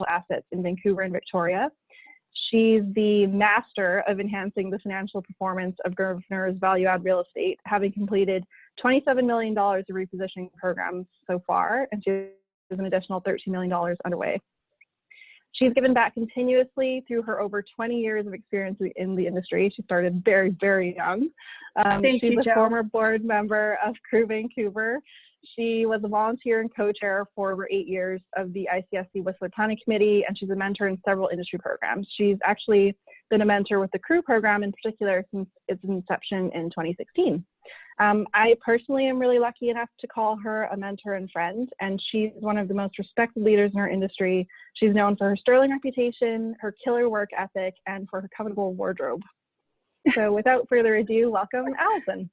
assets in Vancouver and Victoria. She's the master of enhancing the financial performance of Grosvenor's value-add real estate, having completed $27 million of repositioning programs so far, and she has an additional $13 million underway. She's given back continuously through her over 20 years of experience in the industry. She started very, very young. She's a former board member of CREW Vancouver. She was a volunteer and co-chair for over 8 years of the ICSC Whistler Planning Committee, and she's a mentor in several industry programs. She's actually been a mentor with the CREW program in particular since its inception in 2016. I personally am really lucky enough to call her a mentor and friend, and she's one of the most respected leaders in our industry. She's known for her sterling reputation, her killer work ethic, and for her comfortable wardrobe. So without further ado, welcome, Alison.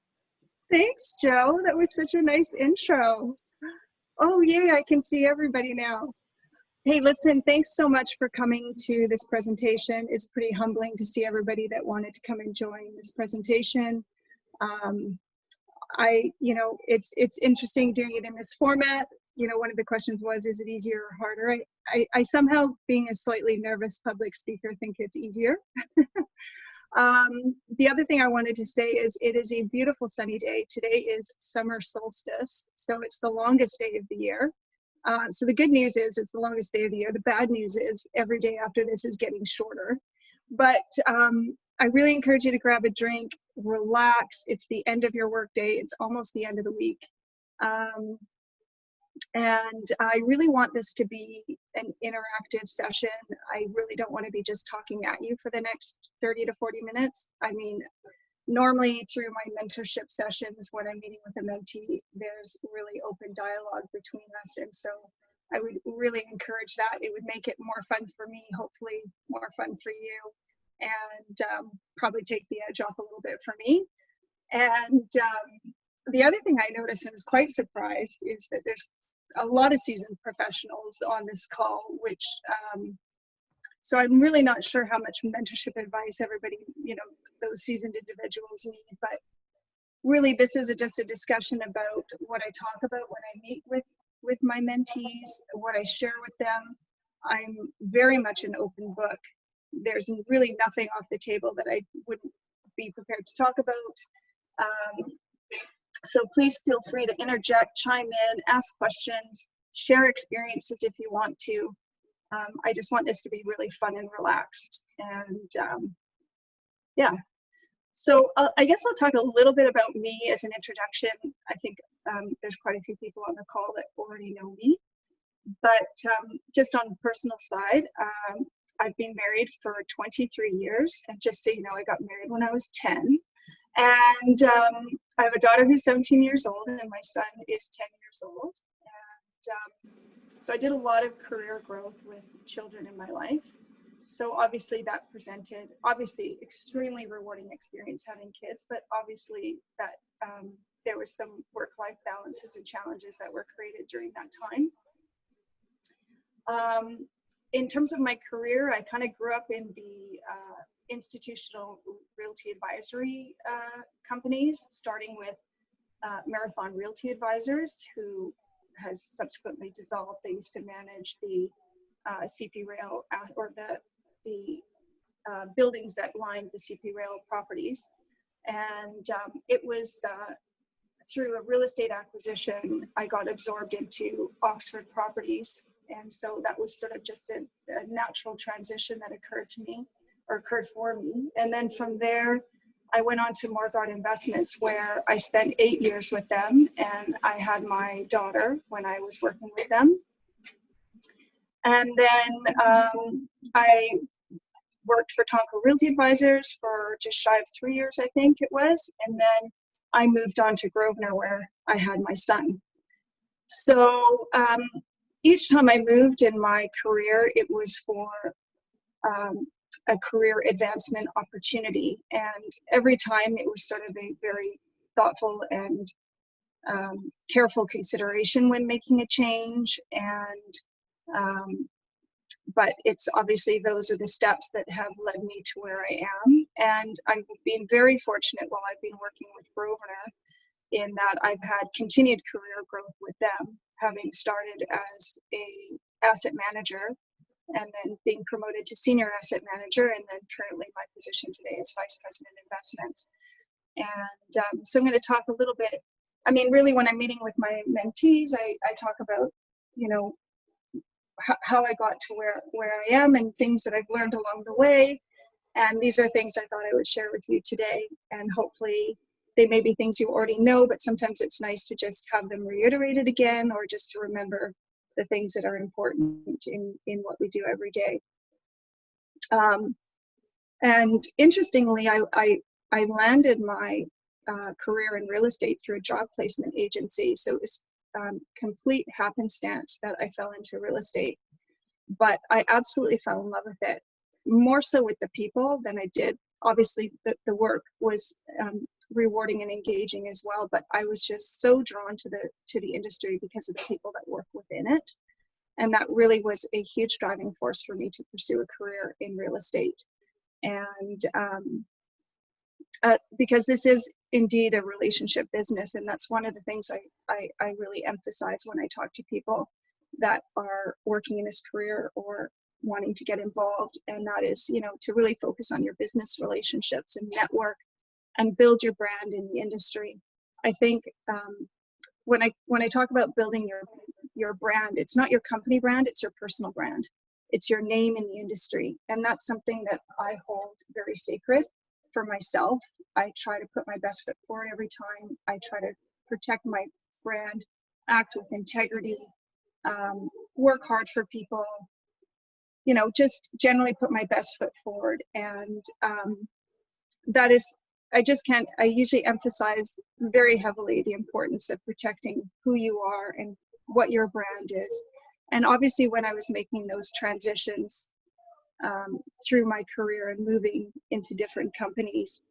Thanks, Joe. That was such a nice intro. Oh, yay, I can see everybody now. Hey, listen, thanks so much for coming to this presentation. It's pretty humbling to see everybody that wanted to come and join this presentation. It's interesting doing it in this format. You know, one of the questions was, is it easier or harder? I somehow, being a slightly nervous public speaker, think it's easier. The other thing I wanted to say is it is a beautiful sunny day. Today is summer solstice, so it's the longest day of the year. So the good news is it's the longest day of the year. The bad news is every day after this is getting shorter. But I really encourage you to grab a drink, relax. It's the end of your workday. It's almost the end of the week. And I really want this to be an interactive session. I really don't want to be just talking at you for the next 30 to 40 minutes. I mean, normally through my mentorship sessions, when I'm meeting with a mentee, there's really open dialogue between us. And so I would really encourage that. It would make it more fun for me, hopefully more fun for you, and probably take the edge off a little bit for me. And the other thing I noticed and was quite surprised is that there's a lot of seasoned professionals on this call, which so I'm really not sure how much mentorship advice everybody, you know, those seasoned individuals need, but really this is just a discussion about what I talk about when I meet with my mentees, what I share with them. I'm very much an open book. There's really nothing off the table that I wouldn't be prepared to talk about. So please feel free to interject, chime in, ask questions, share experiences if you want to. I just want this to be really fun and relaxed. And yeah, so I guess I'll talk a little bit about me as an introduction. I think there's quite a few people on the call that already know me. But just on the personal side, I've been married for 23 years. And just so you know, I got married when I was 10. And I have a daughter who's 17 years old, and my son is 10 years old. And so I did a lot of career growth with children in my life. So obviously that presented, extremely rewarding experience having kids, but obviously that there was some work-life balances and challenges that were created during that time. In terms of my career, I kind of grew up in the institutional realty advisory companies, starting with Marathon Realty Advisors, who has subsequently dissolved. They used to manage the CP Rail or the buildings that lined the CP Rail properties. And it was through a real estate acquisition, I got absorbed into Oxford Properties. And so that was sort of just a natural transition that occurred for me. And then from there, I went on to Morgard Investments, where I spent 8 years with them, and I had my daughter when I was working with them. And then I worked for Tonko Realty Advisors for just shy of 3 years, I think it was. And then I moved on to Grosvenor, where I had my son. So each time I moved in my career, it was for a career advancement opportunity. And every time it was sort of a very thoughtful and careful consideration when making a change. And but it's obviously those are the steps that have led me to where I am. And I've been very fortunate while I've been working with Grosvenor in that I've had continued career growth with them, having started as a asset manager and then being promoted to senior asset manager, and then currently my position today is vice president investments. And so I'm going to talk a little bit. I mean, really, when I'm meeting with my mentees, I talk about, you know, how I got to where I am and things that I've learned along the way. And these are things I thought I would share with you today. And hopefully they may be things you already know, but sometimes it's nice to just have them reiterated again, or just to remember the things that are important in what we do every day. And interestingly, I landed my career in real estate through a job placement agency. So it was complete happenstance that I fell into real estate, but I absolutely fell in love with it, more so with the people than I did. Obviously the work was rewarding and engaging as well, but I was just so drawn to the industry because of the people that work within it. And that really was a huge driving force for me to pursue a career in real estate. And because this is indeed a relationship business, and that's one of the things I really emphasize when I talk to people that are working in this career or wanting to get involved, and that is, you know, to really focus on your business relationships and network and build your brand in the industry. I think when I talk about building your brand, it's not your company brand, it's your personal brand. It's your name in the industry, and that's something that I hold very sacred for myself. I try to put my best foot forward every time. I try to protect my brand, act with integrity, work hard for people, you know, just generally put my best foot forward. And that is, I usually emphasize very heavily the importance of protecting who you are and what your brand is. And obviously when I was making those transitions through my career and moving into different companies,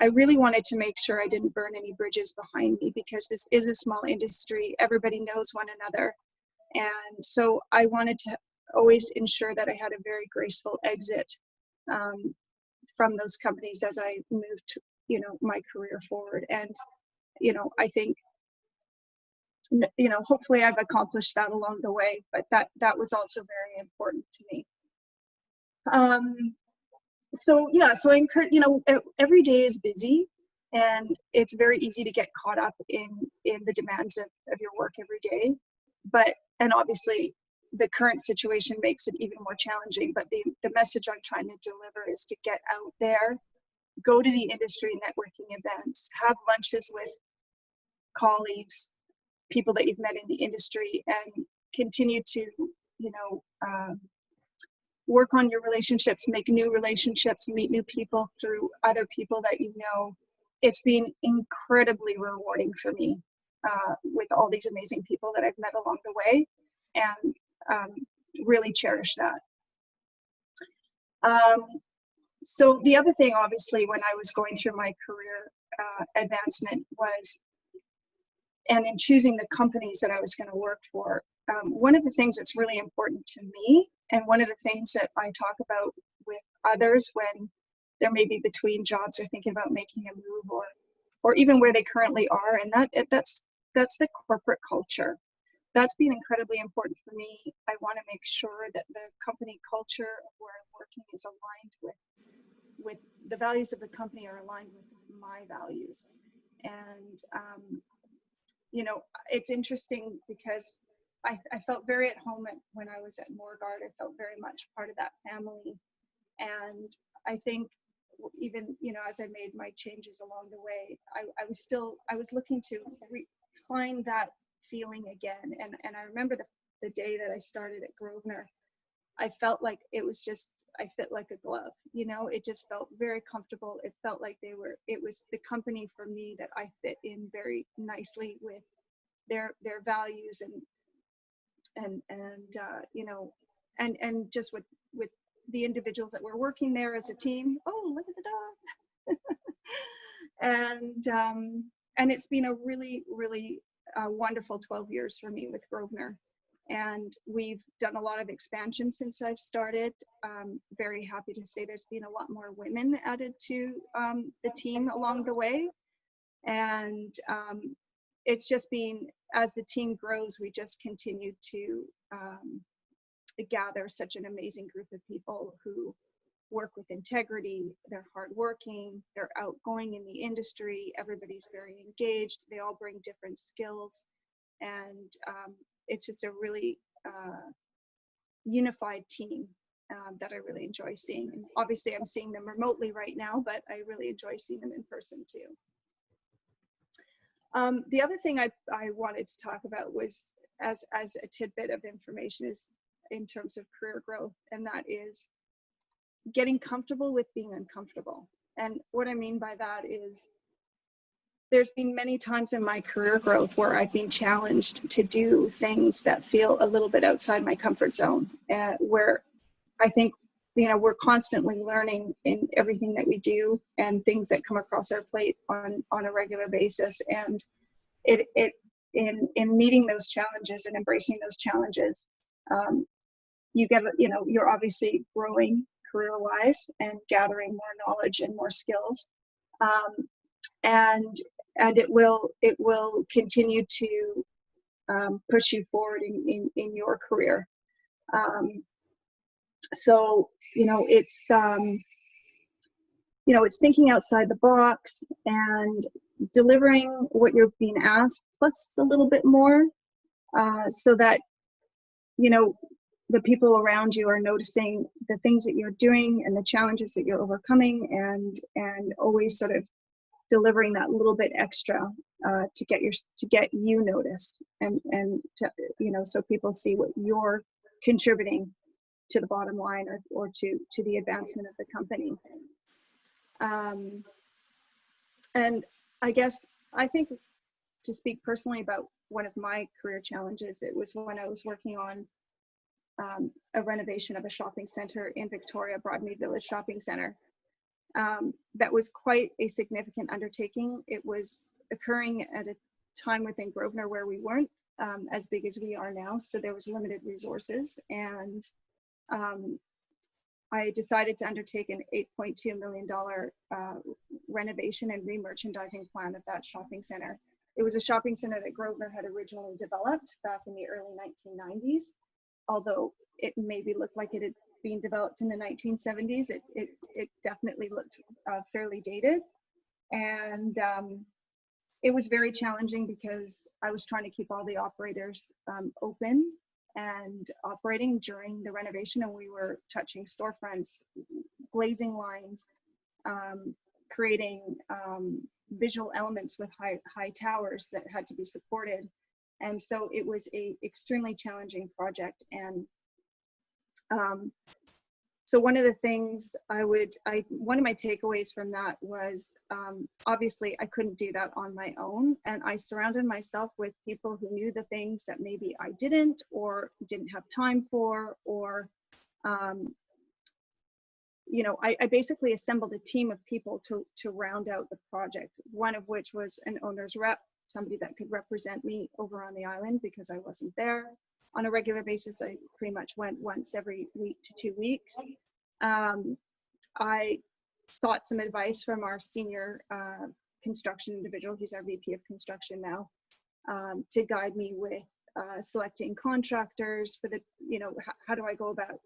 I really wanted to make sure I didn't burn any bridges behind me, because this is a small industry. Everybody knows one another. And so I wanted to always ensure that I had a very graceful exit from those companies as I moved, you know, my career forward. And, you know, I think, you know, hopefully I've accomplished that along the way, but that was also very important to me. So yeah, so I encourage, you know, every day is busy, and it's very easy to get caught up in the demands of your work every day. And obviously the current situation makes it even more challenging, but the message I'm trying to deliver is to get out there, go to the industry networking events, have lunches with colleagues, people that you've met in the industry, and continue to, you know, work on your relationships, make new relationships, meet new people through other people that you know. It's been incredibly rewarding for me with all these amazing people that I've met along the way, and really cherish that. So the other thing, obviously, when I was going through my career advancement was, and in choosing the companies that I was going to work for, one of the things that's really important to me, and one of the things that I talk about with others when they're maybe between jobs or thinking about making a move, or even where they currently are, and that's the corporate culture. That's been incredibly important for me. I want to make sure that the company culture of where I'm working is aligned with the values of the company are aligned with my values. And you know, it's interesting because I felt very at home when I was at Morguard. I felt very much part of that family. And I think even, you know, as I made my changes along the way, I was looking to find that feeling again. And I remember the day that I started at Grosvenor, I felt like it was just, I fit like a glove, you know. It just felt very comfortable. It felt like it was the company for me that I fit in very nicely with their values and you know, and just with the individuals that were working there as a team. Oh, look at the dog. And it's been a really wonderful 12 years for me with Grosvenor, and we've done a lot of expansion since I've started. Very happy to say there's been a lot more women added to the team along the way, and it's just been, as the team grows, we just continue to gather such an amazing group of people who work with integrity. They're hardworking, they're outgoing in the industry, everybody's very engaged, they all bring different skills, and it's just a really unified team that I really enjoy seeing. And obviously I'm seeing them remotely right now, but I really enjoy seeing them in person too. The other thing I wanted to talk about was, as a tidbit of information, is in terms of career growth, and that is getting comfortable with being uncomfortable. And what I mean by that is, there's been many times in my career growth where I've been challenged to do things that feel a little bit outside my comfort zone, where I think, you know, we're constantly learning in everything that we do and things that come across our plate on a regular basis. And in meeting those challenges and embracing those challenges, you get, you know, you're obviously growing career-wise and gathering more knowledge and more skills, and it will continue to push you forward in your career. So, you know, it's it's thinking outside the box and delivering what you're being asked plus a little bit more, so that, you know, the people around you are noticing the things that you're doing and the challenges that you're overcoming, and always sort of delivering that little bit extra to get you noticed, and to, you know, so people see what you're contributing to the bottom line, or to the advancement of the company. And I think to speak personally about one of my career challenges, it was when I was working on a renovation of a shopping center in Victoria, Broadmead Village Shopping Center. That was quite a significant undertaking. It was occurring at a time within Grosvenor where we weren't as big as we are now, so there was limited resources, and I decided to undertake an $8.2 million renovation and re-merchandising plan of that shopping center. It was a shopping center that Grosvenor had originally developed back in the early 1990s, although it maybe looked like it had been developed in the 1970s. It definitely looked fairly dated, and it was very challenging because I was trying to keep all the operators open and operating during the renovation, and we were touching storefronts, glazing lines, creating visual elements with high towers that had to be supported. And so it was a extremely challenging project. And so one of the things one of my takeaways from that was, obviously I couldn't do that on my own, and I surrounded myself with people who knew the things that maybe I didn't, or didn't have time for, or I basically assembled a team of people to round out the project, one of which was an owner's rep, somebody that could represent me over on the island because I wasn't there on a regular basis. I pretty much went once every week to 2 weeks. I sought some advice from our senior construction individual, he's our VP of construction now, to guide me with selecting contractors for the, how do I go about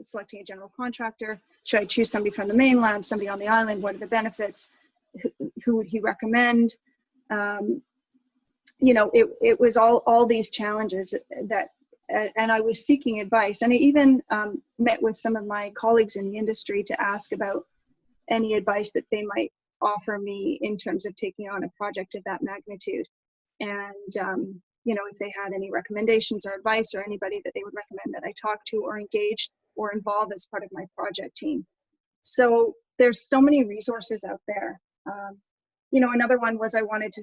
selecting a general contractor? Should I choose somebody from the mainland, somebody on the island? What are the benefits? Who would he recommend? It was all these challenges that, and I was seeking advice. And I even met with some of my colleagues in the industry to ask about any advice that they might offer me in terms of taking on a project of that magnitude. And, if they had any recommendations or advice, or anybody that they would recommend that I talk to or engage or involve as part of my project team. So there's so many resources out there. Another one was I wanted to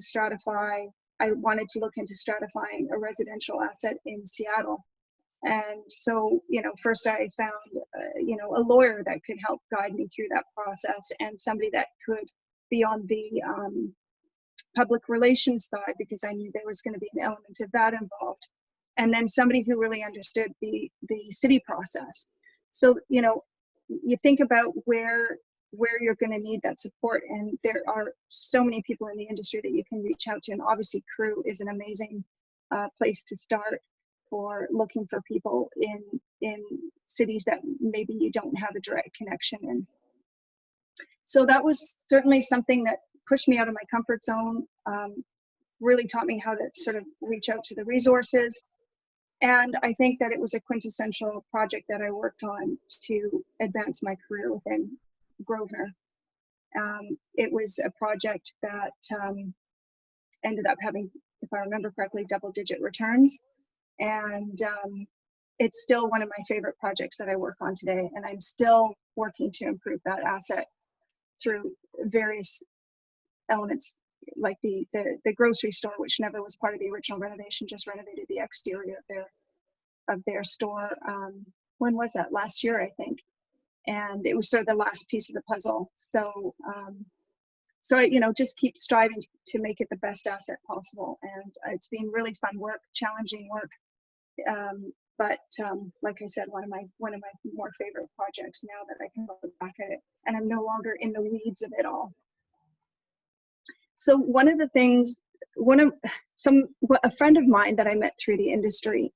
look into stratifying a residential asset in Seattle. And so, first I found, a lawyer that could help guide me through that process, and somebody that could be on the public relations side, because I knew there was going to be an element of that involved. And then somebody who really understood the city process. So, you think about where you're going to need that support, and there are so many people in the industry that you can reach out to, and obviously CREW is an amazing place to start for looking for people in in cities that maybe you don't have a direct connection in. So that was certainly something that pushed me out of my comfort zone, really taught me how to sort of reach out to the resources. And I think that it was a quintessential project that I worked on to advance my career within Grosvenor. It was a project that ended up having, if I remember correctly, double-digit returns. And it's still one of my favorite projects that I work on today. And I'm still working to improve that asset through various elements, like the grocery store, which never was part of the original renovation, just renovated the exterior of their store. When was that? Last year, I think. And it was sort of the last piece of the puzzle. So, so I, just keep striving to make it the best asset possible. And it's been really fun work, challenging work. But like I said, one of my more favorite projects now that I can look back at it, and I'm no longer in the weeds of it all. So one of the things, a friend of mine that I met through the industry,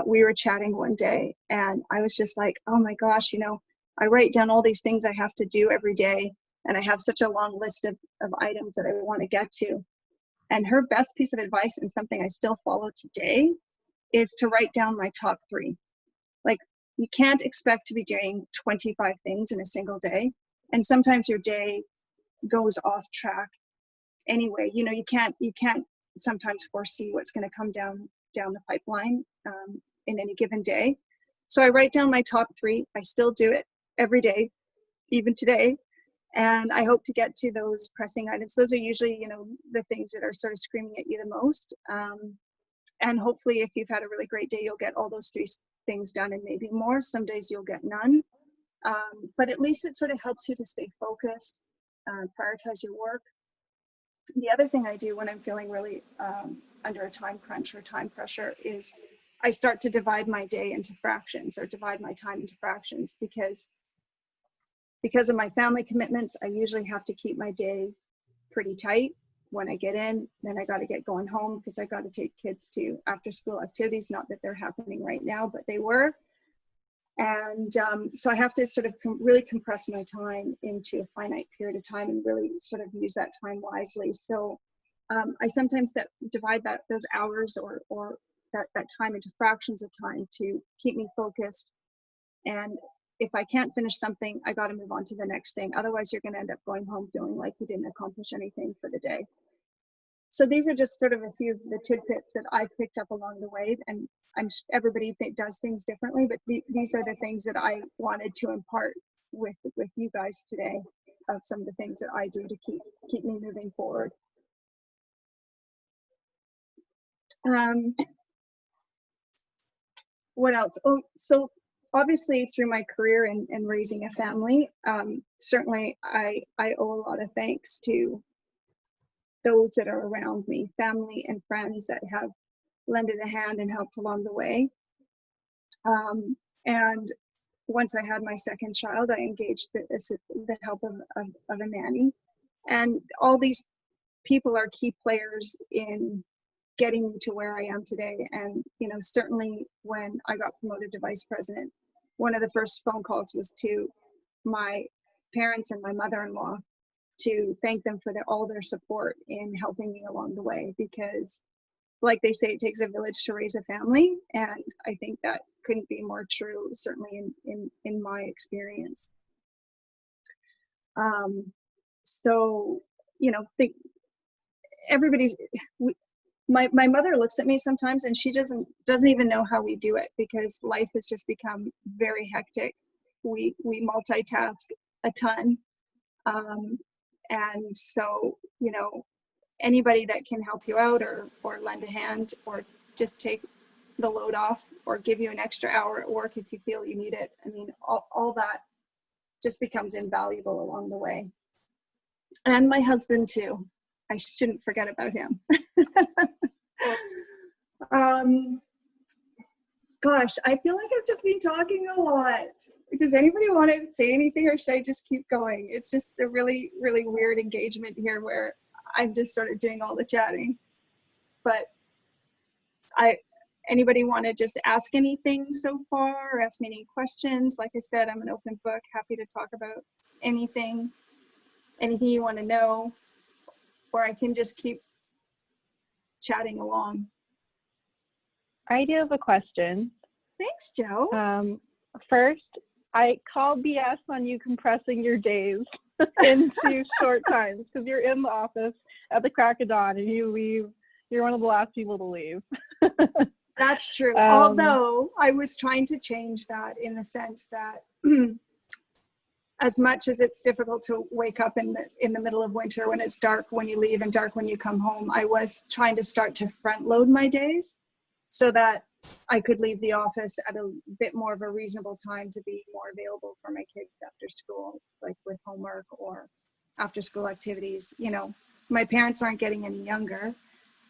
we were chatting one day, and I was just like, oh my gosh, I write down all these things I have to do every day, and I have such a long list of items that I want to get to. And her best piece of advice, and something I still follow today, is to write down my top 3. Like, you can't expect to be doing 25 things in a single day. And sometimes your day goes off track anyway. You can't sometimes foresee what's going to come down the pipeline in any given day. So I write down my top 3. I still do it every day, even today. And I hope to get to those pressing items. Those are usually, the things that are sort of screaming at you the most. And hopefully, if you've had a really great day, you'll get all those 3 things done and maybe more. Some days you'll get none. But at least it sort of helps you to stay focused, prioritize your work. The other thing I do when I'm feeling really under a time crunch or time pressure is I start to divide my day into fractions, or divide my time into fractions, because of my family commitments. I usually have to keep my day pretty tight. When I get in, then I got to get going home, because I got to take kids to after school activities. Not that they're happening right now, but they were. And so I have to sort of really compress my time into a finite period of time, and really sort of use that time wisely. So I sometimes divide those hours or that time into fractions of time to keep me focused. And if I can't finish something, I got to move on to the next thing. Otherwise, you're going to end up going home feeling like you didn't accomplish anything for the day. So these are just sort of a few of the tidbits that I've picked up along the way. And everybody does things differently, but these are the things that I wanted to impart with you guys today, of some of the things that I do to keep me moving forward. What else? Oh, so obviously through my career and raising a family, certainly I owe a lot of thanks to those that are around me, family and friends that have lended a hand and helped along the way. And once I had my second child, I engaged the help of a nanny. And all these people are key players in getting me to where I am today. And, certainly when I got promoted to vice president, one of the first phone calls was to my parents and my mother-in-law, to thank them for all their support in helping me along the way. Because, like they say, it takes a village to raise a family. And I think that couldn't be more true, certainly in my experience. So, my mother looks at me sometimes, and she doesn't even know how we do it, because life has just become very hectic. We multitask a ton. And so, anybody that can help you out, or lend a hand, or just take the load off, or give you an extra hour at work if you feel you need it. I mean, all that just becomes invaluable along the way. And my husband too. I shouldn't forget about him. Gosh, I feel like I've just been talking a lot. Does anybody want to say anything, or should I just keep going? It's just a really, really weird engagement here where I'm just sort of doing all the chatting. But Anybody want to just ask anything so far, or ask me any questions? Like I said, I'm an open book, happy to talk about anything you want to know, or I can just keep chatting along. I do have a question. Thanks, Joe. First, I call BS on you compressing your days into short times, because you're in the office at the crack of dawn and you leave. You're one of the last people to leave. That's true. Although I was trying to change that in the sense that as much as it's difficult to wake up in the middle of winter when it's dark when you leave and dark when you come home, I was trying to start to front load my days so that I could leave the office at a bit more of a reasonable time to be more available for my kids after school, like with homework or after school activities. You know, my parents aren't getting any younger,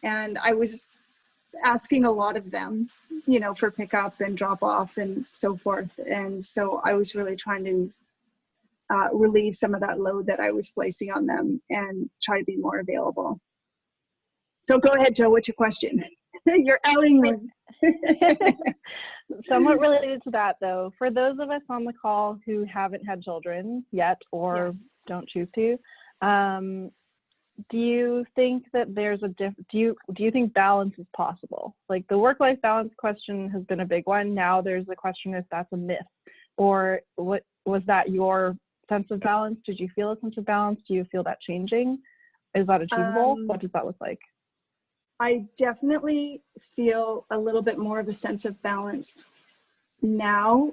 and I was asking a lot of them, you know, for pickup and drop off and so forth. And so I was really trying to relieve some of that load that I was placing on them and try to be more available. So go ahead, Joe, what's your question? You're outing me. Somewhat related to that, though, for those of us on the call who haven't had children yet or Yes. don't choose to, do you think that there's a do you think balance is possible? Like, the work-life balance question has been a big one. Now there's the question if that's a myth, or what was that your sense of balance? Did you feel a sense of balance? Do you feel that changing? Is that achievable? What does that look like? I definitely feel a little bit more of a sense of balance now,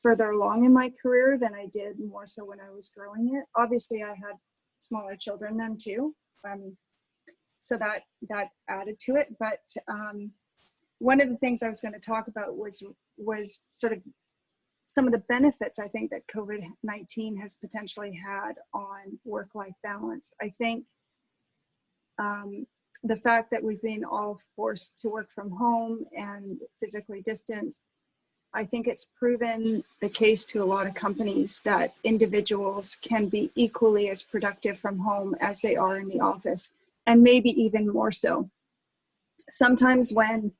further along in my career, than I did more so when I was growing it. Obviously, I had smaller children then too, so that added to it. But one of the things I was going to talk about was sort of some of the benefits I think that COVID-19 has potentially had on work-life balance. I think the fact that we've been all forced to work from home and physically distanced, I think it's proven the case to a lot of companies that individuals can be equally as productive from home as they are in the office, and maybe even more so. Sometimes when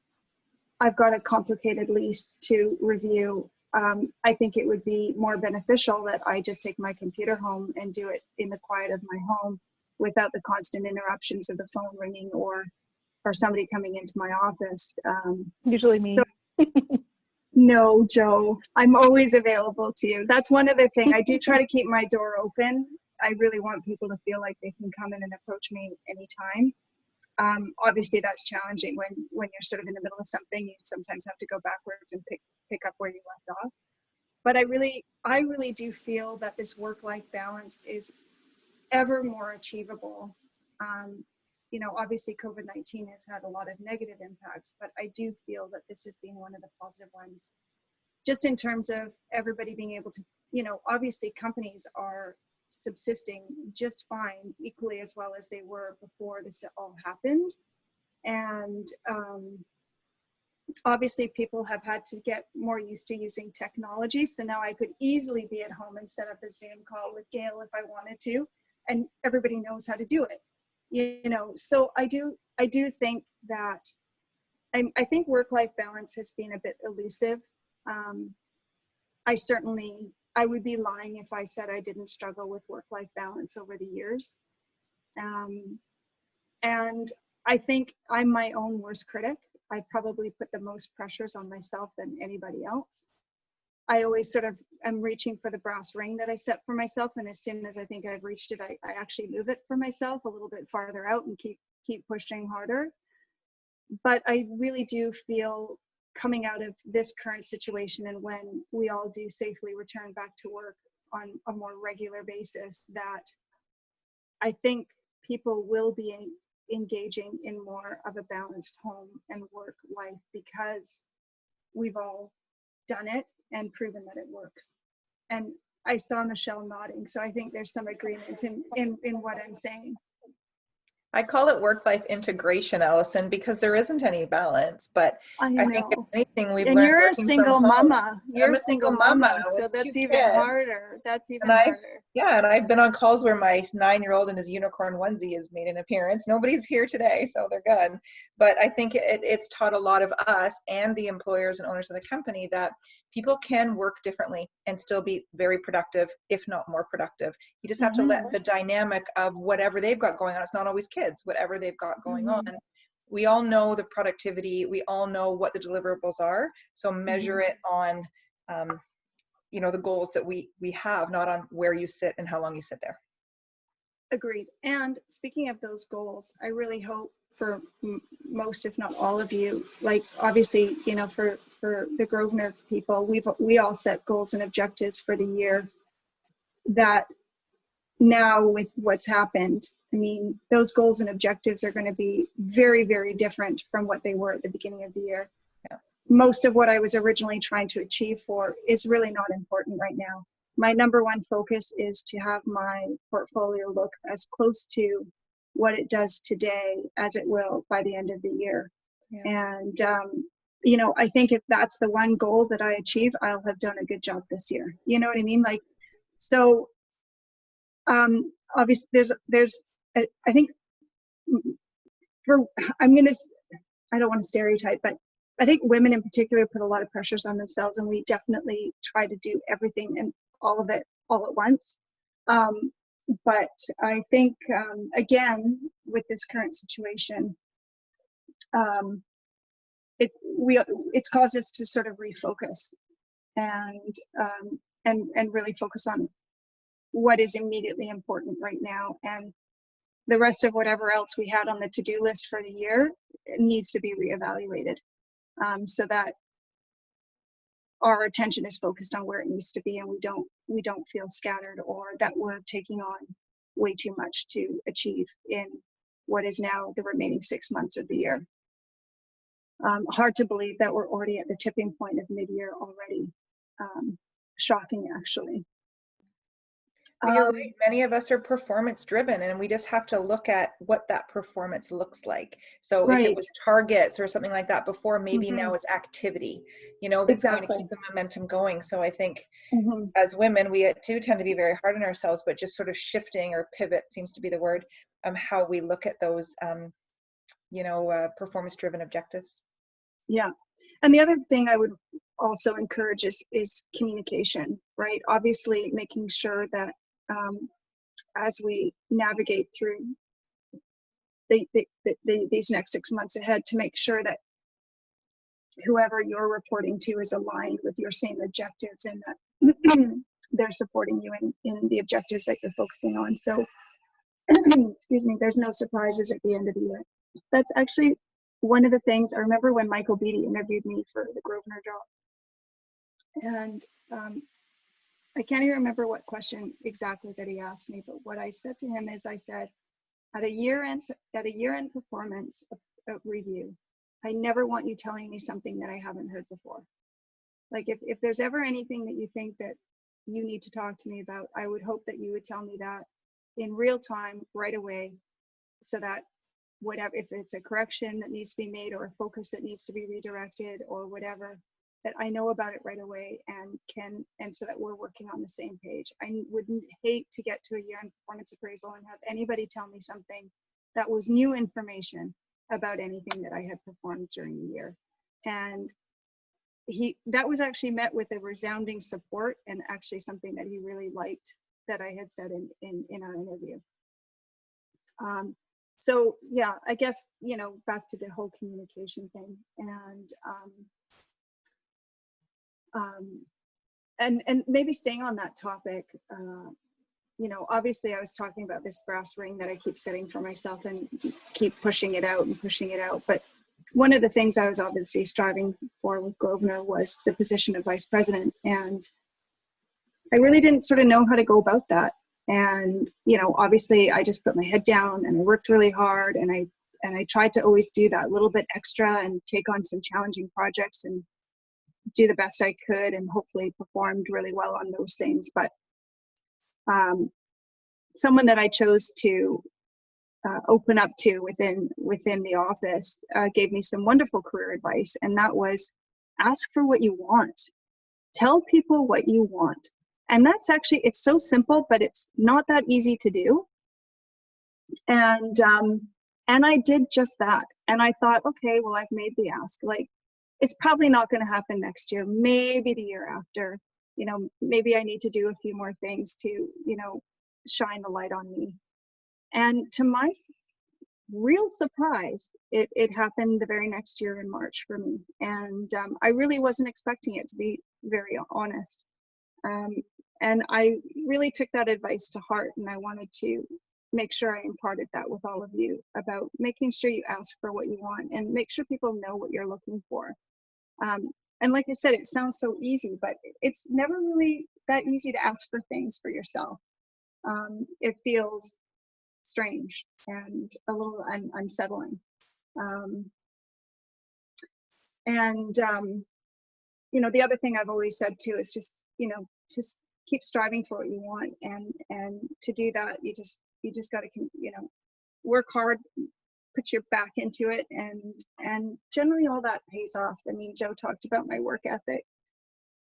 I've got a complicated lease to review, I think it would be more beneficial that I just take my computer home and do it in the quiet of my home without the constant interruptions of the phone ringing or somebody coming into my office. Usually me. So, no, Joe, I'm always available to you. That's one other thing. I do try to keep my door open. I really want people to feel like they can come in and approach me anytime. Obviously, that's challenging when you're sort of in the middle of something. You sometimes have to go backwards and pick up where you left off. But I really do feel that this work-life balance is ever more achievable. You know, obviously COVID-19 has had a lot of negative impacts, but I do feel that this has been one of the positive ones, just in terms of everybody being able to, you know, obviously companies are subsisting just fine, equally as well as they were before this all happened. And obviously people have had to get more used to using technology. So now I could easily be at home and set up a Zoom call with Gail if I wanted to, and everybody knows how to do it, you know. So I do think that I think work-life balance has been a bit elusive. I would be lying if I said I didn't struggle with work-life balance over the years. And I think I'm my own worst critic. I probably put the most pressures on myself than anybody else. I always sort of am reaching for the brass ring that I set for myself, and as soon as I think I've reached it, I actually move it for myself a little bit farther out and keep pushing harder. But I really do feel, coming out of this current situation and when we all do safely return back to work on a more regular basis, that I think people will be engaging in more of a balanced home and work life, because we've all done it and proven that it works. And I saw Michelle nodding, so I think there's some agreement in what I'm saying. I call it work-life integration, Alison, because there isn't any balance. But I I think if know. anything, we've And learned you're a working from single home. mama. You're I'm a a single single mama mama, so with two that's even kids. harder. That's even And harder. yeah, and I've been on calls where my 9-year-old in his unicorn onesie has made an appearance. Nobody's here today, so they're good. But I think it's taught a lot of us and the employers and owners of the company that people can work differently and still be very productive, if not more productive. You just have to let the dynamic of whatever they've got going on, it's not always kids, whatever they've got going on. We all know the productivity, we all know what the deliverables are, so measure it on the goals that we have, not on where you sit and how long you sit there. Agreed. And speaking of those goals, I really hope for most, if not all of you, like obviously, for the Grosvenor people, we all set goals and objectives for the year that now with what's happened, I mean, those goals and objectives are going to be very, very different from what they were at the beginning of the year. Yeah. Most of what I was originally trying to achieve for is really not important right now. My number one focus is to have my portfolio look as close to what it does today as it will by the end of the year. Yeah. And, I think if that's the one goal that I achieve, I'll have done a good job this year. You know what I mean? Like, so obviously I think I don't want to stereotype, but I think women in particular put a lot of pressures on themselves, and we definitely try to do everything and all of it all at once. But I think, again, with this current situation, it's caused us to sort of refocus and really focus on what is immediately important right now, and the rest of whatever else we had on the to-do list for the year needs to be reevaluated, so that our attention is focused on where it needs to be, and we don't feel scattered or that we're taking on way too much to achieve in what is now the remaining 6 months of the year. Hard to believe that we're already at the tipping point of mid-year already. Shocking, actually. But you're right. Many of us are performance driven, and we just have to look at what that performance looks like. So if it was targets or something like that before, maybe now it's activity, that's going to keep the momentum going. So I think as women, we too tend to be very hard on ourselves, but just sort of shifting or pivot seems to be the word, how we look at those, performance driven objectives. Yeah. And the other thing I would also encourage is communication, right? Obviously making sure that as we navigate through these next 6 months ahead, to make sure that whoever you're reporting to is aligned with your same objectives, and that they're supporting you in the objectives that you're focusing on. So, excuse me, there's no surprises at the end of the year. That's actually one of the things. I remember when Michael Beattie interviewed me for the Grosvenor job, and I can't even remember what question exactly that he asked me, but what I said to him is, I said, at a year-end performance review, I never want you telling me something that I haven't heard before. Like if there's ever anything that you think that you need to talk to me about, I would hope that you would tell me that in real time, right away, so that whatever, if it's a correction that needs to be made or a focus that needs to be redirected or whatever, that I know about it right away and so that we're working on the same page. I wouldn't hate to get to a year-end performance appraisal and have anybody tell me something that was new information about anything that I had performed during the year. And that was actually met with a resounding support, and actually something that he really liked that I had said in our interview. So yeah, I guess, back to the whole communication thing, and maybe staying on that topic, obviously I was talking about this brass ring that I keep setting for myself and keep pushing it out, but one of the things I was obviously striving for with Grosvenor was the position of vice president, and I really didn't sort of know how to go about that. And obviously I just put my head down and I worked really hard, and I tried to always do that little bit extra and take on some challenging projects and do the best I could, and hopefully performed really well on those things. But someone that I chose to open up to within the office gave me some wonderful career advice, and that was ask for what you want. Tell people what you want. And that's actually, it's so simple, but it's not that easy to do. And I did just that. And I thought, okay, well, I've made the ask. Like, it's probably not going to happen next year, maybe the year after. You know, maybe I need to do a few more things to, you know, shine the light on me. And to my real surprise, it happened the very next year in March for me. And I really wasn't expecting it, to be very honest. And I really took that advice to heart, and I wanted to make sure I imparted that with all of you about making sure you ask for what you want and make sure people know what you're looking for. And like I said, it sounds so easy, but it's never really that easy to ask for things for yourself. It feels strange and a little unsettling. You know, the other thing I've always said too is just, you know, just keep striving for what you want, and to do that, you just got to, you know, work hard, put your back into it, and generally all that pays off. I mean, Joe talked about my work ethic.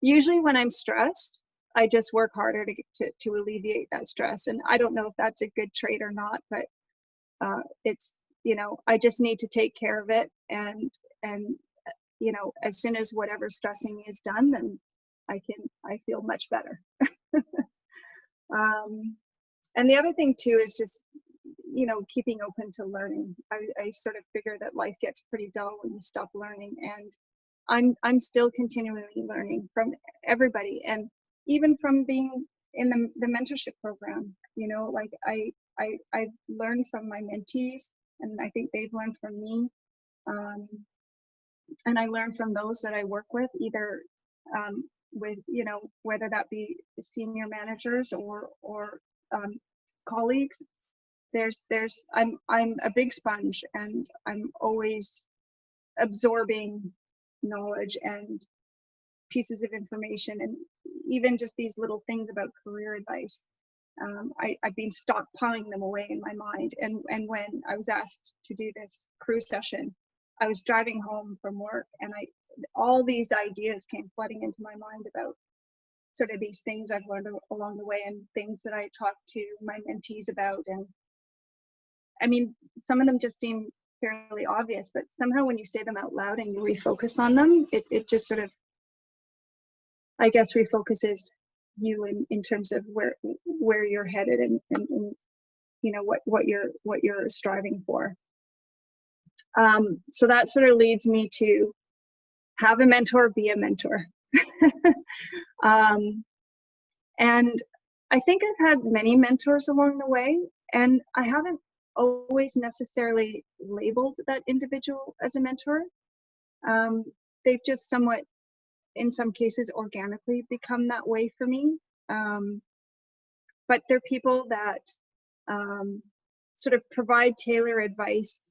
Usually when I'm stressed, I just work harder to alleviate that stress. And I don't know if that's a good trait or not, but it's, you know, I just need to take care of it. And you know, as soon as whatever stressing is done, then I feel much better. And the other thing too is just, you know, keeping open to learning. I sort of figure that life gets pretty dull when you stop learning, and I'm still continually learning from everybody, and even from being in the mentorship program. You know, like I've learned from my mentees, and I think they've learned from me. And I learn from those that I work with, either with, you know, whether that be senior managers or colleagues. I'm a big sponge, and I'm always absorbing knowledge and pieces of information, and even just these little things about career advice. I've been stockpiling them away in my mind. And when I was asked to do this CREW session, I was driving home from work, and all these ideas came flooding into my mind about sort of these things I've learned along the way, and things that I talked to my mentees about. And I mean, some of them just seem fairly obvious, but somehow when you say them out loud and you refocus on them, it just sort of, I guess, refocuses you in terms of where you're headed, and you know what you're striving for. So that sort of leads me to have a mentor, be a mentor. And I think I've had many mentors along the way, and I haven't always necessarily labeled that individual as a mentor. They've just somewhat, in some cases, organically become that way for me. But they're people that sort of provide tailored advice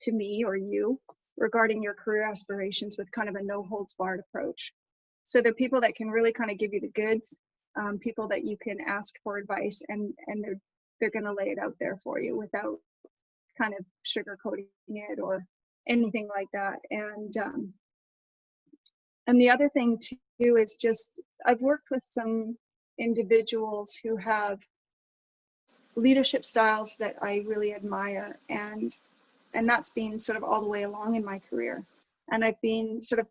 to me or you regarding your career aspirations with kind of a no holds barred approach. So they're people that can really kind of give you the goods, people that you can ask for advice, and they're going to lay it out there for you without kind of sugarcoating it or anything like that. And the other thing too is just, I've worked with some individuals who have leadership styles that I really admire, and that's been sort of all the way along in my career. And I've been sort of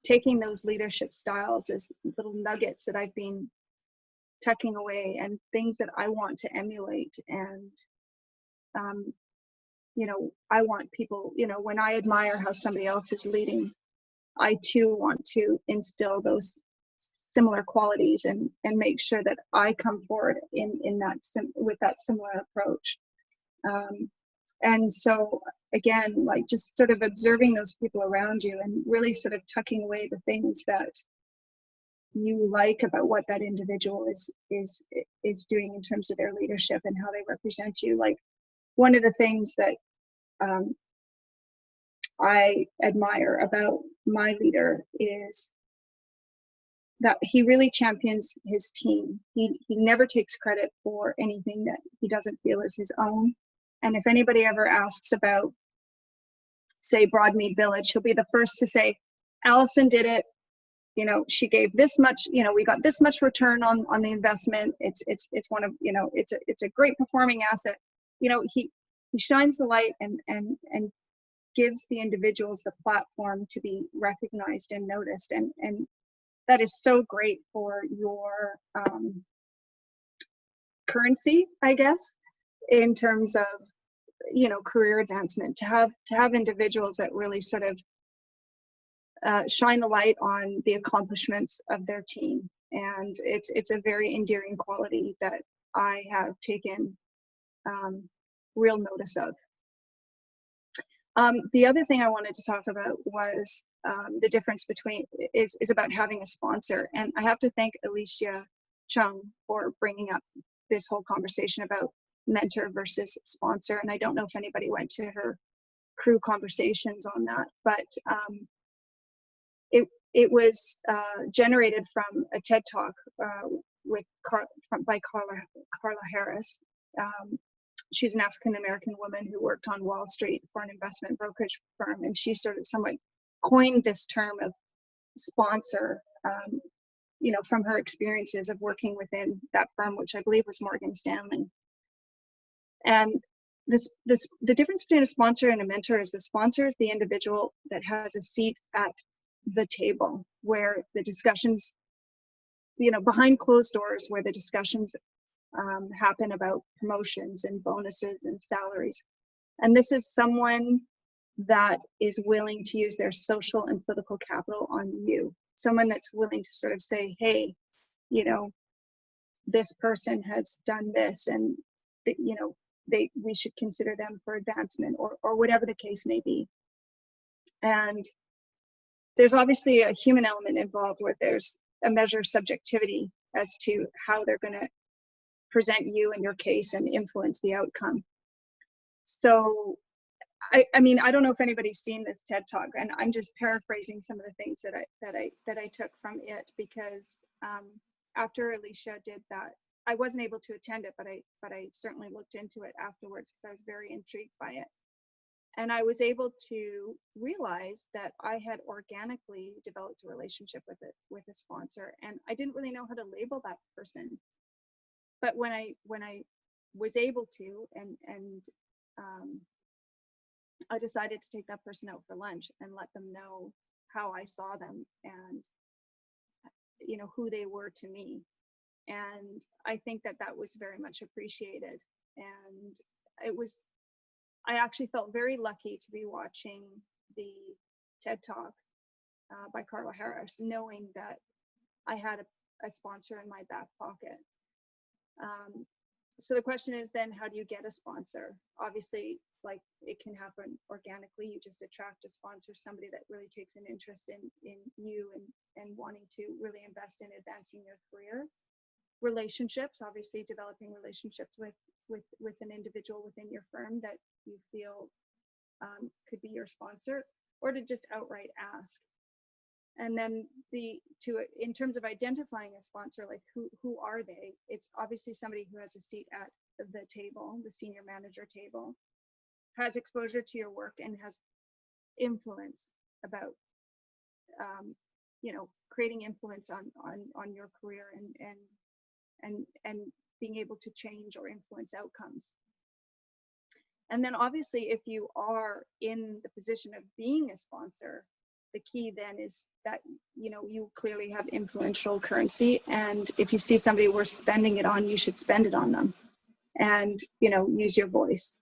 taking those leadership styles as little nuggets that I've been tucking away, and things that I want to emulate. And you know, I want people, you know, when I admire how somebody else is leading, I too want to instill those similar qualities and make sure that I come forward with that similar approach. And so again, like just sort of observing those people around you and really sort of tucking away the things that you like about what that individual is doing in terms of their leadership and how they represent you. Like, one of the things that I admire about my leader is that he really champions his team. He never takes credit for anything that he doesn't feel is his own. And if anybody ever asks about, say, Broadmead Village, he'll be the first to say, Alison did it. You know, she gave this much, you know, we got this much return on the investment. It's one of, you know, it's a great performing asset. You know, he shines the light and gives the individuals the platform to be recognized and noticed. And that is so great for your currency, I guess, in terms of, you know, career advancement, to have individuals that really sort of shine the light on the accomplishments of their team. And it's a very endearing quality that I have taken real notice of. The other thing I wanted to talk about was the difference between is about having a sponsor. And I have to thank Alicia Chung for bringing up this whole conversation about mentor versus sponsor. And I don't know if anybody went to her CREW conversations on that, but it was generated from a TED Talk by Carla Harris. She's an African American woman who worked on Wall Street for an investment brokerage firm, and she sort of somewhat coined this term of sponsor, you know, from her experiences of working within that firm, which I believe was Morgan Stanley. And the difference between a sponsor and a mentor is the sponsor is the individual that has a seat at the table where the discussions, you know, behind closed doors, where the discussions happen about promotions and bonuses and salaries. And this is someone that is willing to use their social and political capital on you. Someone that's willing to sort of say, hey, you know, this person has done this, and you know, we should consider them for advancement, or whatever the case may be. And there's obviously a human element involved where there's a measure of subjectivity as to how they're going to present you and your case and influence the outcome. So I mean, I don't know if anybody's seen this TED Talk, and I'm just paraphrasing some of the things that I took from it, because after Alicia did that, I wasn't able to attend it, but I certainly looked into it afterwards because I was very intrigued by it. And I was able to realize that I had organically developed a relationship with a sponsor, and I didn't really know how to label that person. But when I was able to, and I decided to take that person out for lunch and let them know how I saw them and, you know, who they were to me. And I think that was very much appreciated. And I actually felt very lucky to be watching the TED Talk by Carla Harris, knowing that I had a sponsor in my back pocket. So the question is then, how do you get a sponsor? Obviously, like, it can happen organically. You just attract a sponsor, somebody that really takes an interest in you and wanting to really invest in advancing your career. Relationships, obviously developing relationships with an individual within your firm that you feel could be your sponsor, or to just outright ask. And then in terms of identifying a sponsor, like who are they? It's obviously somebody who has a seat at the table, the senior manager table, has exposure to your work, and has influence about, you know, creating influence on your career and being able to change or influence outcomes. And then obviously, if you are in the position of being a sponsor, the key then is that, you know, you clearly have influential currency, and if you see somebody worth spending it on, you should spend it on them, and, you know, use your voice.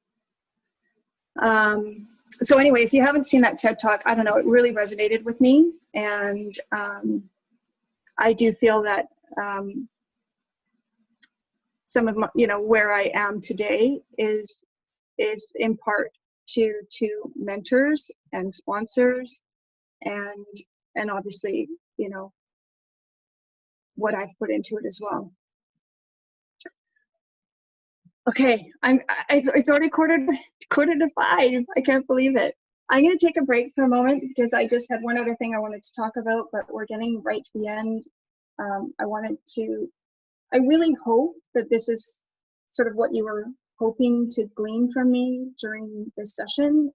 So anyway, if you haven't seen that TED Talk, I don't know, it really resonated with me, and I do feel that some of my, you know, where I am today is in part to mentors and sponsors, and obviously, you know, what I've put into it as well. Okay, it's already quarter to 5. I can't believe it. I'm going to take a break for a moment because I just had one other thing I wanted to talk about, but we're getting right to the end. I really hope that this is sort of what you were hoping to glean from me during this session.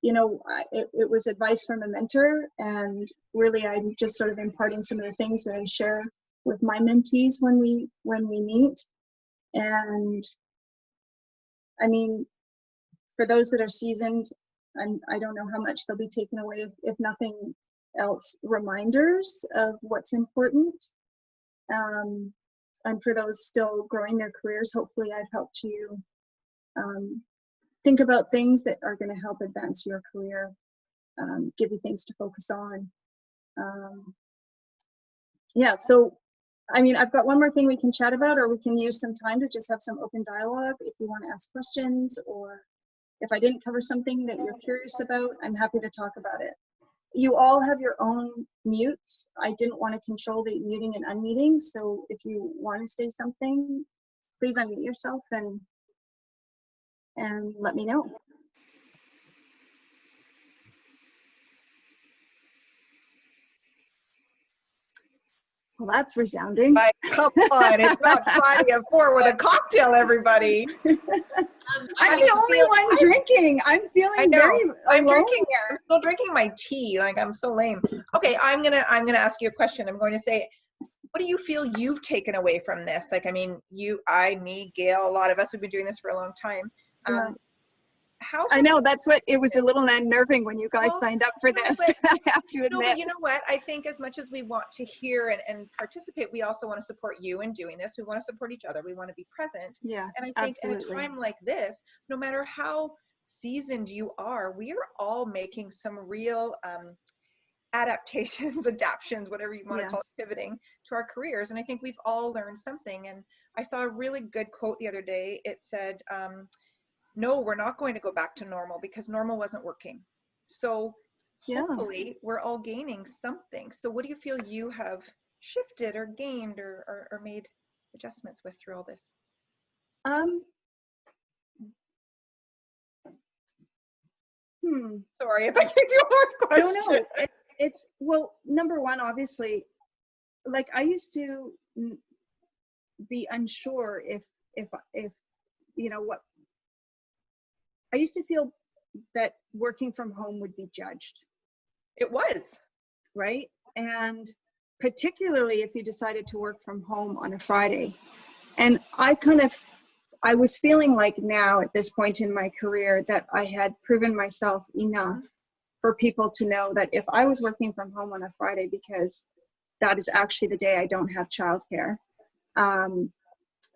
You know, it was advice from a mentor, and really I'm just sort of imparting some of the things that I share with my mentees when we meet. And I mean, for those that are seasoned, I don't know how much they'll be taken away, if nothing else, reminders of what's important. And for those still growing their careers, hopefully I've helped you think about things that are going to help advance your career, give you things to focus on. Yeah, so I mean, I've got one more thing we can chat about, or we can use some time to just have some open dialogue if you want to ask questions, or if I didn't cover something that you're curious about, I'm happy to talk about it. You all have your own mutes. I didn't want to control the muting and unmuting, so if you want to say something, please unmute yourself and let me know. Well, that's resounding. Come on, it's not Friday at 4 with a cocktail, everybody. I'm the only one drinking. I'm feeling very alone. I'm still drinking my tea. Like, I'm so lame. Okay, I'm gonna ask you a question. I'm going to say, what do you feel you've taken away from this? Like, I mean, you, I, me, Gail, a lot of us have been doing this for a long time. Yeah. I know, that's what, it was a little unnerving when you guys signed up for this, I have to admit. No, but you know what? I think as much as we want to hear and participate, we also want to support you in doing this. We want to support each other. We want to be present. Yes, and I think absolutely. in a time like this, no matter how seasoned you are, we are all making some real adaptations, adaptions, whatever you want to call it, pivoting to our careers. And I think we've all learned something. And I saw a really good quote the other day. It said, no, we're not going to go back to normal because normal wasn't working. So hopefully we're all gaining something. So what do you feel you have shifted or gained or made adjustments with through all this? Sorry if I gave you a hard question. No, it's well, number one, obviously, like I used to be unsure if you know what, I used to feel that working from home would be judged. It was. Right? And particularly if you decided to work from home on a Friday. And I was feeling like now at this point in my career that I had proven myself enough for people to know that if I was working from home on a Friday, because that is actually the day I don't have childcare,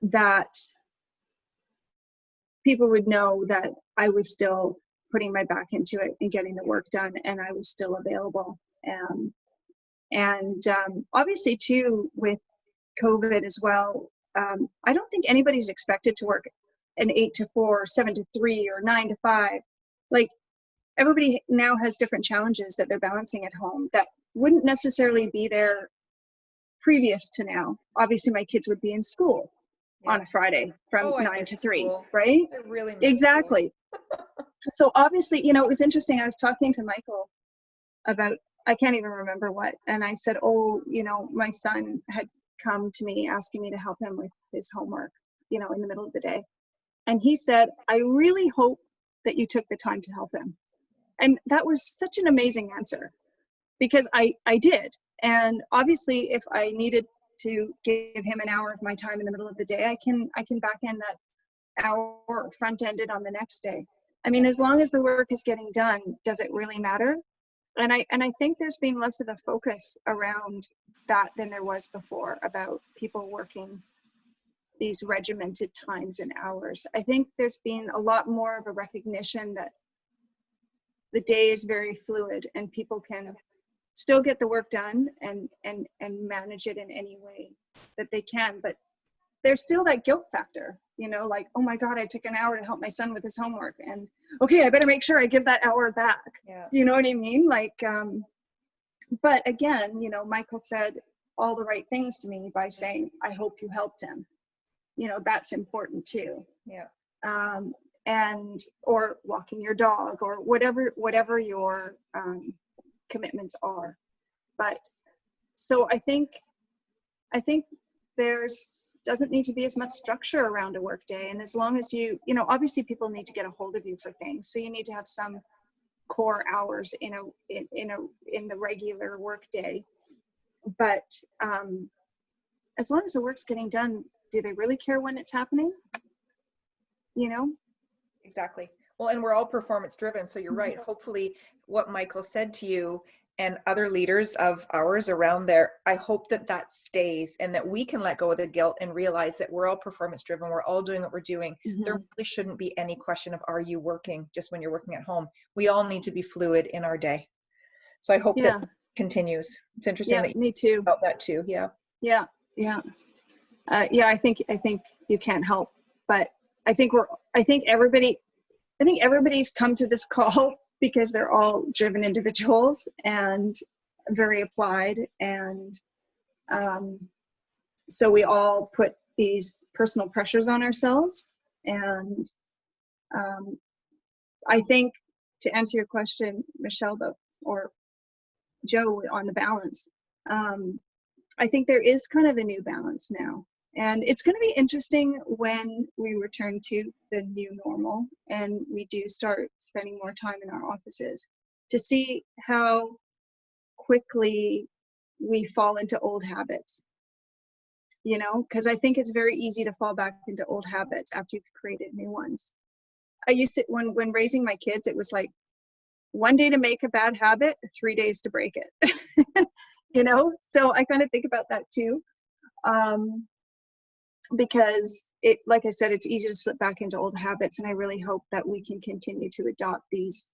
that people would know that I was still putting my back into it and getting the work done, and I was still available. Obviously too, with COVID as well, I don't think anybody's expected to work an 8 to 4, 7 to 3, or 9 to 5. Like, everybody now has different challenges that they're balancing at home that wouldn't necessarily be there previous to now. Obviously my kids would be in school on a Friday from 9 to 3, school. Right? I really exactly. So obviously, you know, it was interesting. I was talking to Michael about, I can't even remember what, and I said, oh, you know, my son had come to me asking me to help him with his homework, you know, in the middle of the day. And he said, I really hope that you took the time to help him. And that was such an amazing answer, because I did. And obviously if I needed to give him an hour of my time in the middle of the day, I can back end that hour, front ended on the next day. I mean, as long as the work is getting done, does it really matter? And I think there's been less of a focus around that than there was before, about people working these regimented times and hours. I think there's been a lot more of a recognition that the day is very fluid and people can still get the work done and manage it in any way that they can. But there's still that guilt factor, you know, like, oh my God, I took an hour to help my son with his homework, and okay, I better make sure I give that hour back. Yeah. You know what I mean? Like, but again, you know, Michael said all the right things to me by saying, I hope you helped him. You know, that's important too. Yeah. And, or walking your dog, or whatever your commitments are. But so I think there's doesn't need to be as much structure around a work day. And as long as you know, obviously people need to get a hold of you for things. So you need to have some core hours in the regular work day. But as long as the work's getting done, do they really care when it's happening? You know? Exactly. Well, and we're all performance driven. So you're right. Hopefully what Michael said to you and other leaders of ours around there, I hope that that stays and that we can let go of the guilt and realize that we're all performance driven. We're all doing what we're doing. There really shouldn't be any question of, are you working just when you're working at home? We all need to be fluid in our day. So I hope that continues. It's interesting that you me too. About that too. Yeah. I think you can't help, but I think everybody's come to this call because they're all driven individuals and very applied. And so we all put these personal pressures on ourselves. And I think, to answer your question, Michelle, or Joe, on the balance, I think there is kind of a new balance now. And it's going to be interesting when we return to the new normal and we do start spending more time in our offices to see how quickly we fall into old habits. You know, because I think it's very easy to fall back into old habits after you've created new ones. I used to, when raising my kids, it was like 1 day to make a bad habit, 3 days to break it. You know, so I kind of think about that too. Because it, like I said, it's easy to slip back into old habits, and I really hope that we can continue to adopt these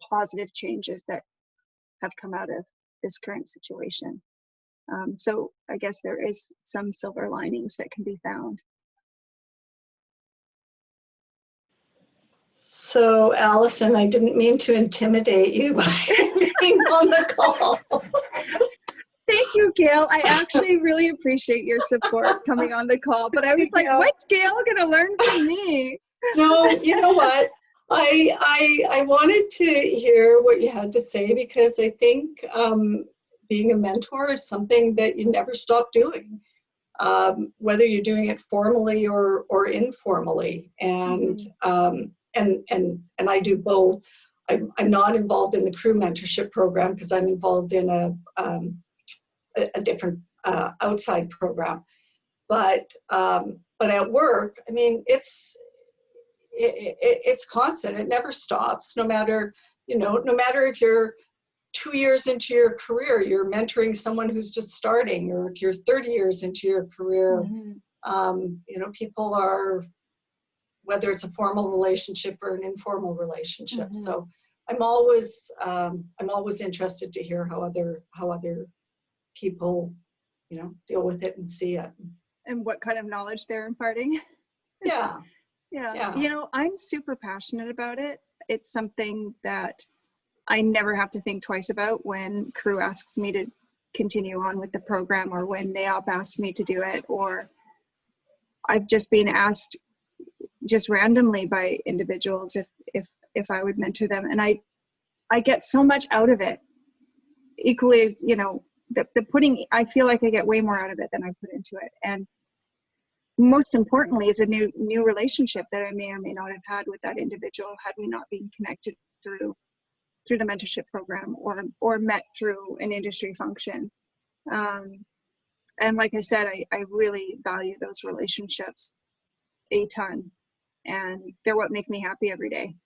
positive changes that have come out of this current situation. So I guess there is some silver linings that can be found. So, Alison, I didn't mean to intimidate you by being on the call. Thank you, Gail. I actually really appreciate your support coming on the call, but I was like, what's Gail gonna learn from me? No, you know what? I wanted to hear what you had to say, because I think being a mentor is something that you never stop doing, whether you're doing it formally or informally. And I do both. I'm not involved in the CREW Mentorship Program because I'm involved in a different outside program. But at work, I mean, it's constant. It never stops. No matter if you're 2 years into your career, you're mentoring someone who's just starting, or if you're 30 years into your career, people are, whether it's a formal relationship or an informal relationship. So I'm always interested to hear how other people, deal with it and see it. And what kind of knowledge they're imparting. Yeah. You know, I'm super passionate about it. It's something that I never have to think twice about when CREW asks me to continue on with the program, or when NAOP asks me to do it, or I've just been asked just randomly by individuals if I would mentor them. And I get so much out of it. Equally as, the putting, I feel like I get way more out of it than I put into it. And most importantly is a new relationship that I may or may not have had with that individual had we not been connected through the mentorship program or met through an industry function. And like I said, I really value those relationships a ton, and they're what make me happy every day.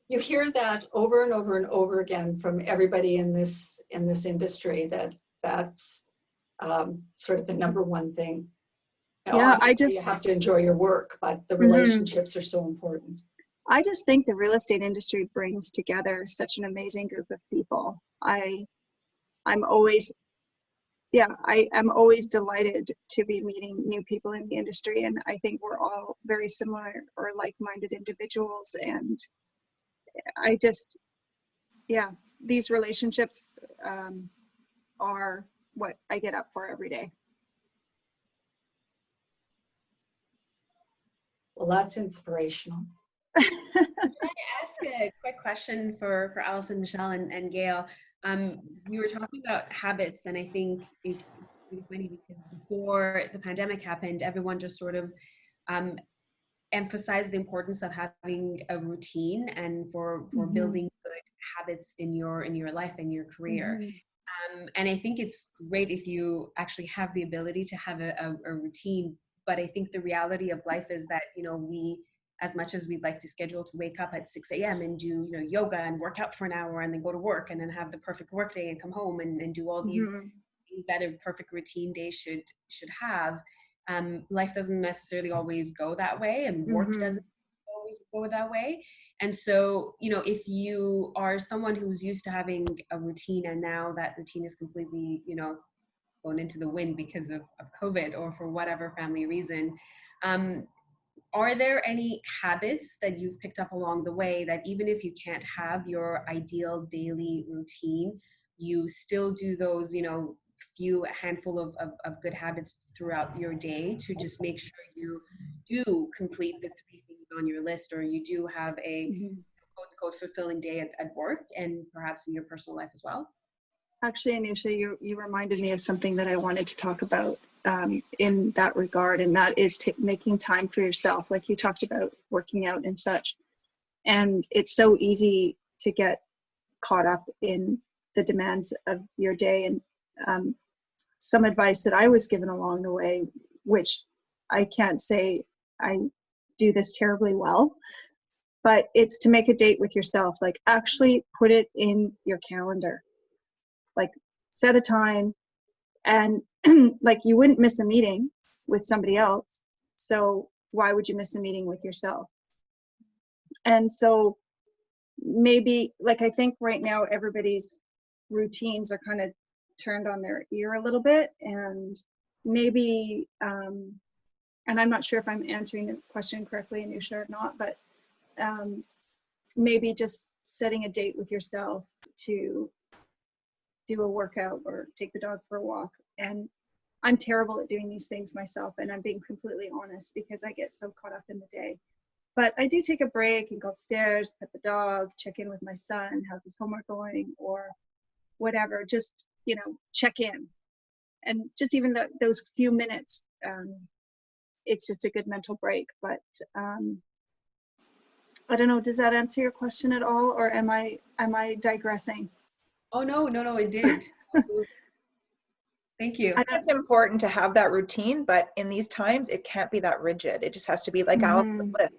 You hear that over and over and over again from everybody in this industry, that's sort of the number one thing. Now, you have to enjoy your work, but the relationships are so important. I just think the real estate industry brings together such an amazing group of people. I'm always delighted to be meeting new people in the industry, and I think we're all very similar or like-minded individuals. And I just, these relationships are what I get up for every day. Well, that's inspirational. Can I ask a quick question for Alison, Michelle, and Gail? We were talking about habits, and I think it's really funny because before the pandemic happened, everyone just sort of emphasize the importance of having a routine and for building good habits in your life and your career. And I think it's great if you actually have the ability to have a routine. But I think the reality of life is that, you know, we, as much as we'd like to schedule to wake up at 6 a.m. and do, you know, yoga and work out for an hour and then go to work and then have the perfect work day and come home and do all these things that a perfect routine day should have. Life doesn't necessarily always go that way, and work doesn't always go that way. And so, you know, if you are someone who's used to having a routine and now that routine is completely, you know, going into the wind because of COVID or for whatever family reason, are there any habits that you've picked up along the way that even if you can't have your ideal daily routine, you still do those, you know, handful of good habits throughout your day to just make sure you do complete the 3 things on your list, or you do have a quote unquote fulfilling day at work and perhaps in your personal life as well? Actually, Anusha, you reminded me of something that I wanted to talk about in that regard, and that is making time for yourself. Like you talked about working out and such, and it's so easy to get caught up in the demands of your day. And some advice that I was given along the way, which I can't say I do this terribly well, but it's to make a date with yourself. Like actually put it in your calendar. Like set a time, and like you wouldn't miss a meeting with somebody else, so why would you miss a meeting with yourself? And so maybe, like, I think right now everybody's routines are kind of turned on their ear a little bit, and maybe and I'm not sure if I'm answering the question correctly, Anusha, or not, but maybe just setting a date with yourself to do a workout or take the dog for a walk. And I'm terrible at doing these things myself, and I'm being completely honest because I get so caught up in the day. But I do take a break and go upstairs, pet the dog, check in with my son, how's his homework going, or whatever, just, you know, check in. And just even those few minutes, it's just a good mental break. But I don't know, does that answer your question at all, or am I digressing? Oh, no, it did. Thank you. I think it's important to have that routine, but in these times, it can't be that rigid. It just has to be like Alison's list.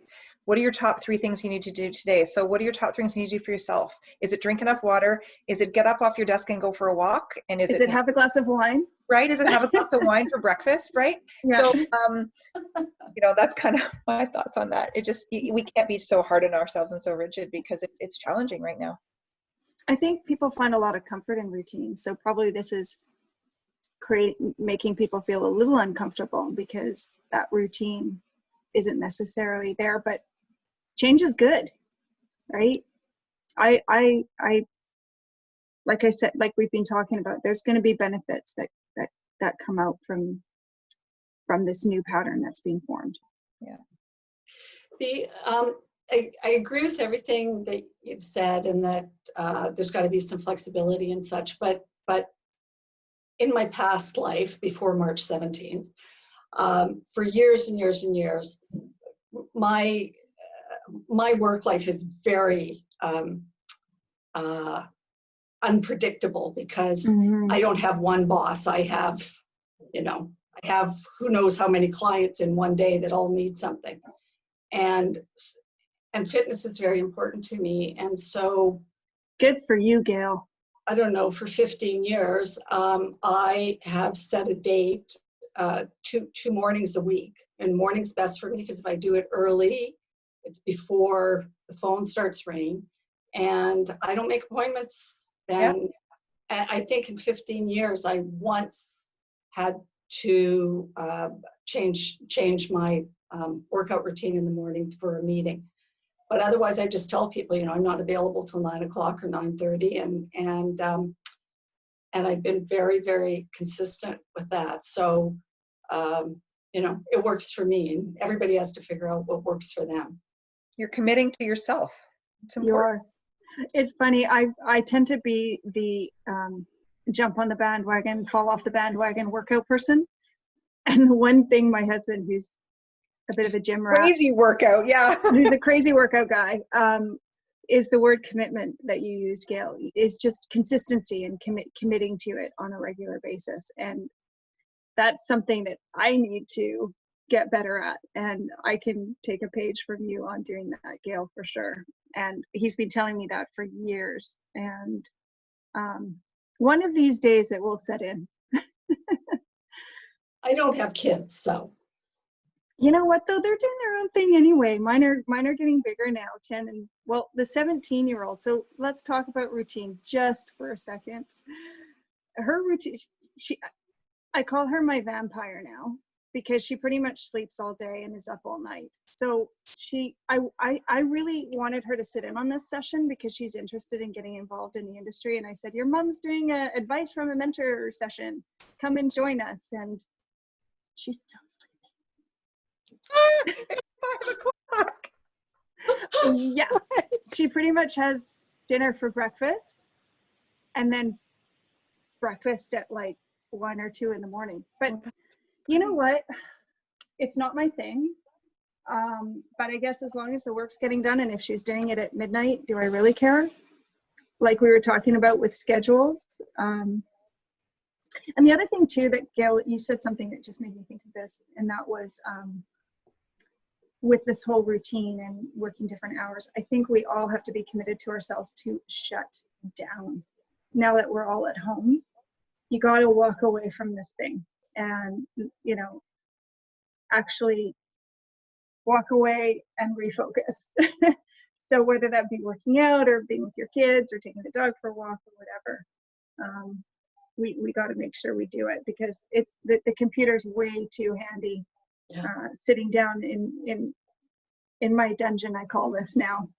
What are your top 3 things you need to do today? So what are your top 3 things you need to do for yourself? Is it drink enough water? Is it get up off your desk and go for a walk? And is it have a glass of wine? Right? Is it have a glass of wine for breakfast? Right? Yeah. So, you know, that's kind of my thoughts on that. It just, we can't be so hard on ourselves and so rigid because it's challenging right now. I think people find a lot of comfort in routine. So probably this is making people feel a little uncomfortable because that routine isn't necessarily there, but change is good, right? I like I said, like we've been talking about, there's going to be benefits that come out from this new pattern that's being formed. Yeah. I agree with everything that you've said, and that there's got to be some flexibility and such, but in my past life before March 17th, for years and years and years, my work life is very unpredictable because I don't have one boss. I have, you know, I have who knows how many clients in one day that all need something. And fitness is very important to me. And so. Good for you, Gail. I don't know, for 15 years, I have set a date, 2 mornings a week. And morning's best for me because if I do it early, it's before the phone starts ringing. And I don't make appointments then. Yeah. I think in 15 years, I once had to change my workout routine in the morning for a meeting. But otherwise, I just tell people, you know, I'm not available till 9 o'clock or 9:30, and I've been very, very consistent with that. So, you know, it works for me, and everybody has to figure out what works for them. You're committing to yourself. It's important. It's funny. I tend to be the jump on the bandwagon, fall off the bandwagon workout person, And the one thing my husband, who's a bit of a gym rat, Crazy workout, yeah. who's a crazy workout guy, is the word commitment that you used, Gail, is just consistency and committing to it on a regular basis. And that's something that I need to get better at. And I can take a page from you on doing that, Gail, for sure. And he's been telling me that for years. And one of these days it will set in. I don't have kids, so. You know what though? They're doing their own thing anyway. Mine are getting bigger now, 10 and, well, the 17-year-old. So let's talk about routine just for a second. Her routine, I call her my vampire now, because she pretty much sleeps all day and is up all night. So I really wanted her to sit in on this session because she's interested in getting involved in the industry. And I said, your mom's doing a advice from a mentor session. Come and join us. And she's still sleeping. It's 5 o'clock. Yeah, she pretty much has dinner for breakfast and then breakfast at like 1 or 2 in the morning. But you know what? It's not my thing. But I guess as long as the work's getting done, and if she's doing it at midnight, do I really care? Like we were talking about with schedules. And the other thing too, that Gail, you said something that just made me think of this, and that was with this whole routine and working different hours, I think we all have to be committed to ourselves to shut down. Now that we're all at home, you got to walk away from this thing and, you know, actually walk away and refocus. So whether that be working out or being with your kids or taking the dog for a walk or whatever, we got to make sure we do it, because it's the computer's way too handy. Yeah. Sitting down in my dungeon, I call this now.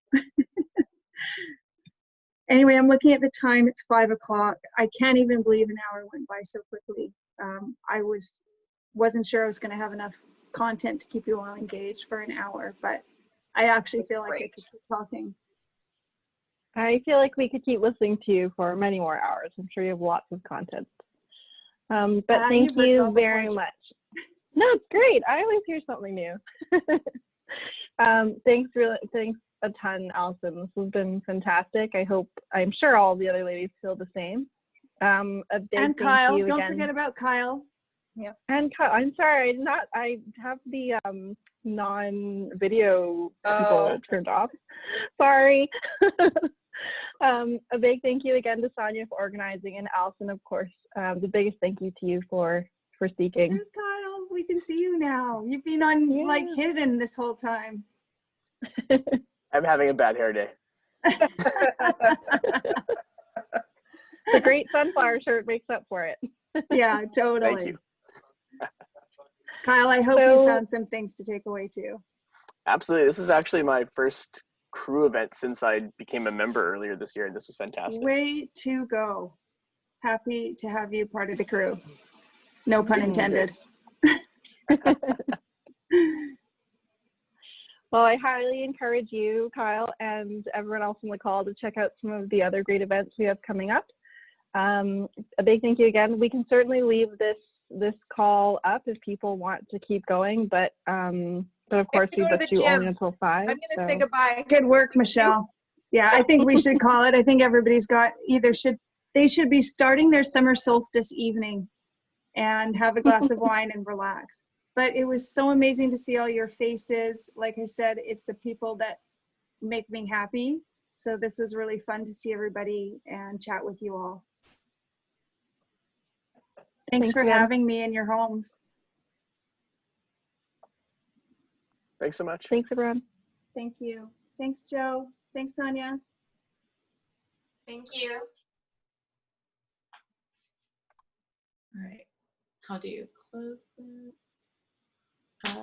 Anyway, I'm looking at the time. It's 5 o'clock. I can't even believe an hour went by so quickly. I wasn't sure I was going to have enough content to keep you all engaged for an hour, but I actually feel like I could keep talking. I feel like we could keep listening to you for many more hours. I'm sure you have lots of content. But thank you very much. No, it's great. I always hear something new. Thanks a ton, Alison. This has been fantastic. I'm sure all the other ladies feel the same. A big and Kyle, don't forget about Kyle. Yeah. And Kyle, I'm sorry, I have the non-video people turned off. Sorry. A big thank you again to Sonia for organizing, and Alison, of course. The biggest thank you to you for speaking. There's Kyle. We can see you now. You've been on like hidden this whole time. I'm having a bad hair day. The great sunflower shirt makes up for it. Yeah, totally. Thank you. Kyle, I hope you found some things to take away too. Absolutely. This is actually my first CREW event since I became a member earlier this year, and this was fantastic. Way to go. Happy to have you part of the crew. No pun intended. Well, I highly encourage you, Kyle, and everyone else on the call to check out some of the other great events we have coming up. A big thank you again. We can certainly leave this call up if people want to keep going, but of course we've got you only until 5. I'm gonna say goodbye. Good work, Michelle. Yeah, I think we should call it. I think everybody's got they should be starting their summer solstice evening and have a glass of wine and relax. But it was so amazing to see all your faces. Like I said, it's the people that make me happy. So this was really fun to see everybody and chat with you all. Thanks for having me in your homes. Thanks so much. Thanks, everyone. Thank you. Thanks, Joe. Thanks, Sonia. Thank you. All right. How do you close this? Okay.